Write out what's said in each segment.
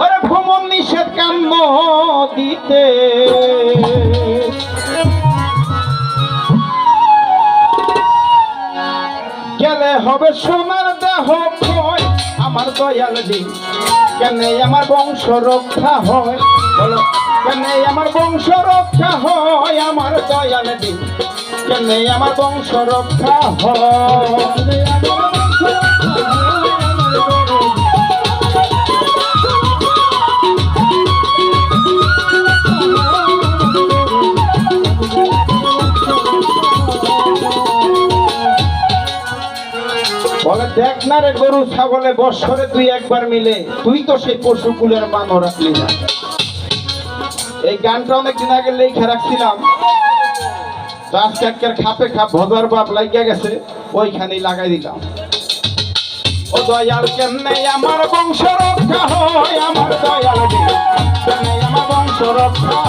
ওরে ভ্রমণ নিষেধ কাম্য দিতে গেলে হবে সোনার দেহ ক্ষয় আমার দয়াল দিন কেন আমার বংশ রক্ষা হয় বলো কেন আমার বংশ রক্ষা হয় আমার দয়াল দিন কেন আমার বংশ রক্ষা হয় বলে দেখ না রে গরু ছাগলে বৎসরে তুই একবার মিলে তুই তো সেই পশুকুলের মানও রাখলি না। এই গানটা অনেকদিন আগে লেখা রাখছিলাম, আজকে খাপে খাপ ভদর বাপ লাগিয়া গেছে, ওইখানেই লাগাই দিলাম। ও দয়াল কেমনে আমার বংশ রক্ষা হয় আমার দয়াল কেমনে আমার বংশ রক্ষা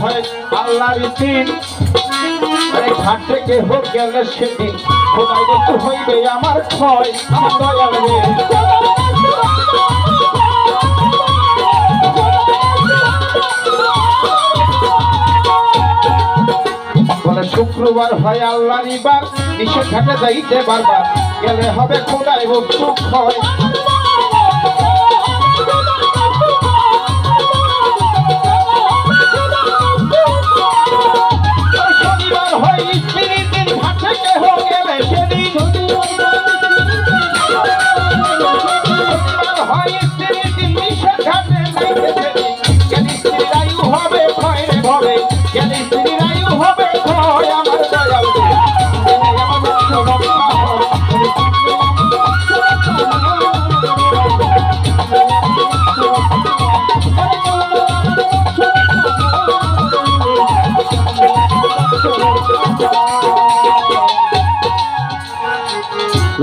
হয় আল্লাহর দিন ঘাট থেকে হোক গেলে সেদিন খোদাই দেখতে হইবে আমার ক্ষয় আমার দয়াল রে বলে শুক্রবার হয় আল্লাহর ইবার নিষেধ ঘাটে যাইতে বারবার গেলে হবে খোদাই বস্তু ক্ষয়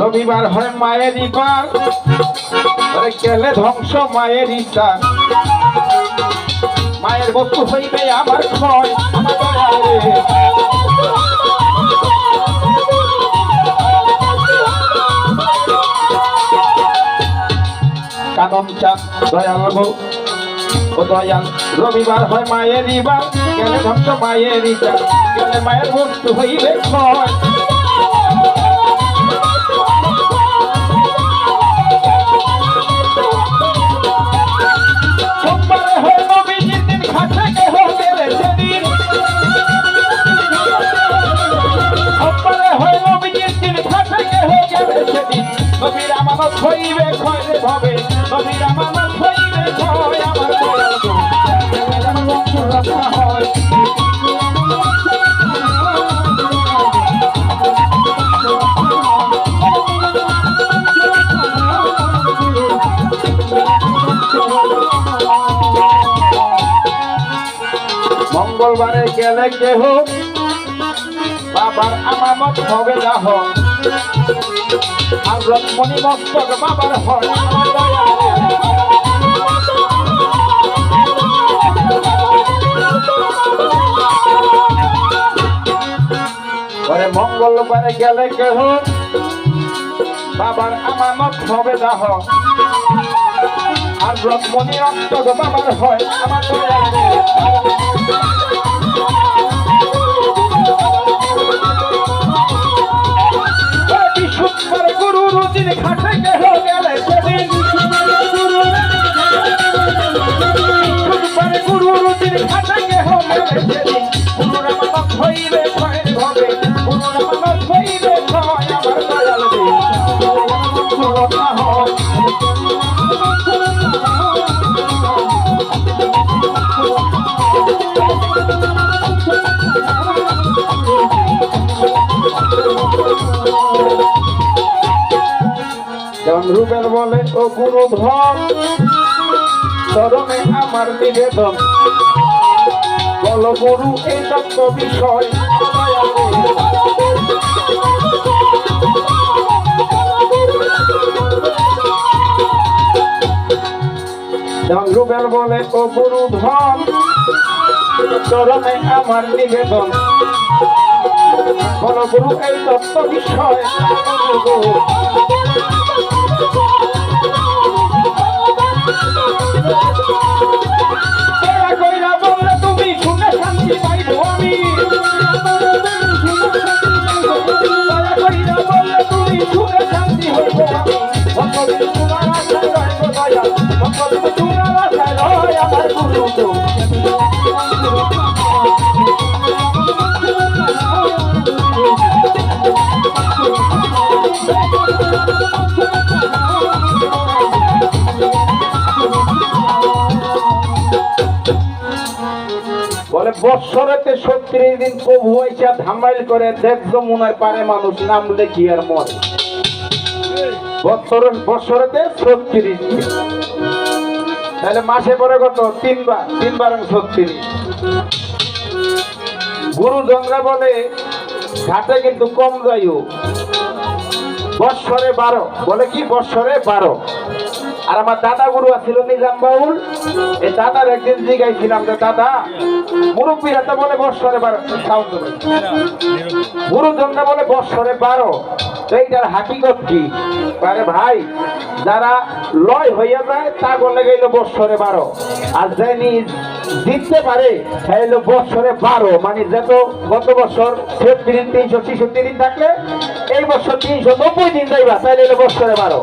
রবিবার হয় মায়ের ইবার গেলে ধ্বংস মায়ের ইচ্ছা মায়ের বস্তু হইবে আমার ক্ষয় কানন চাঁদ দয়াল গো ও দয়াল রবিবার হয় মায়ের ইবার গেলে ধ্বংস মায়ের ইচ্ছা গেলে মায়ের বস্তু হইবে ক্ষয় নবীর আমানত হইবে ক্ষয় রে ভবে নবীর আমানত হইবে ক্ষয় আমার দয়াল গো আমার বংশ রক্ষা হয় মঙ্গলবারে গেলে কেহ বাবার আমানত হবে না হোক আর রত্মনি মস্তক বাবার হয় পরে মঙ্গলবারে গেলে কেহ বাবার আমানত হবে না হোক আর রত্মনি মস্তক বাবার হয় আমার ঘাটে কেহ গেলে সেদিন গুরুর দিন ঘাটে কেহ গেলে সেদিন গুরুর আমানত হইবে ক্ষয় হবে গুরুর আমানত হইবে ক্ষয় আমার দয়াল দিন রক্ষা হয় যেমন রুবেল বলে ও গুরু ধন চরণে আমার নিবেদন বল গুরু এই তত্ত্ব বিষয় যেমন রুবেল বলে ও গুরু ধন চরণে আমার নিবেদন বলো গুরু এই তত্ত্ব বিষয় কইরা বললে তুমি শুনে শান্তি পাইব আমি কইরা বললে তুমি শুনে শান্তি হইব আমি তোমার আশায় রইব দয়া তোমার আশায় রয় আমার গুরু বলে বৎসরেতে ৩৬ দিন প্রভু আইসা ধামাইল করে দেব যমুনার পারে মানুষ নাম লেখি আর মরে বৎসরেতে ৩৬ দিন তাহলে মাসে পরে কত ৩বার ৩৬ গুরুজনরা বলে ঘাটে কিন্তু কম যাইও বৎসরে ১২ বলে কি বৎসরে ১২ আর আমার দাদা গুরু আছিল নিজাম বাউল এই দাদার একদিন জিগাইছিলাম যে দাদা মুরব্বীরা তো বলে বৎসরে ১২ গুরুজনরা বলে বৎসরে ১২ তো এইটার হাকিকত কি আরে ভাই যারা লয় হইয়া যায় তা বলে গেল বৎসরে ১২ আর যিনি জিততে পারে তাহলে বৎসরে ১২ মানে যত গত বছর ৩৬৬ দিন থাকলে এই বছর ৩৯০ দিন যাইবা তাহলে বৎসরে ১২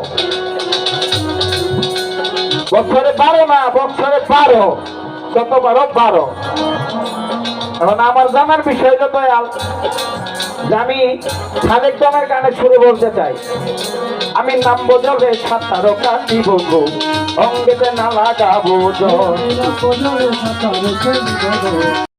বছরে ১২ না বছরে ১২ কত ১২ এখন আমার জানার বিষয় হলো দয়াল যে আমি সাদেক দমের গানে সুরে বলতে চাই আমি নাম বদলে ৭ কাটি বলবো অঙ্গেতে না লাগাবো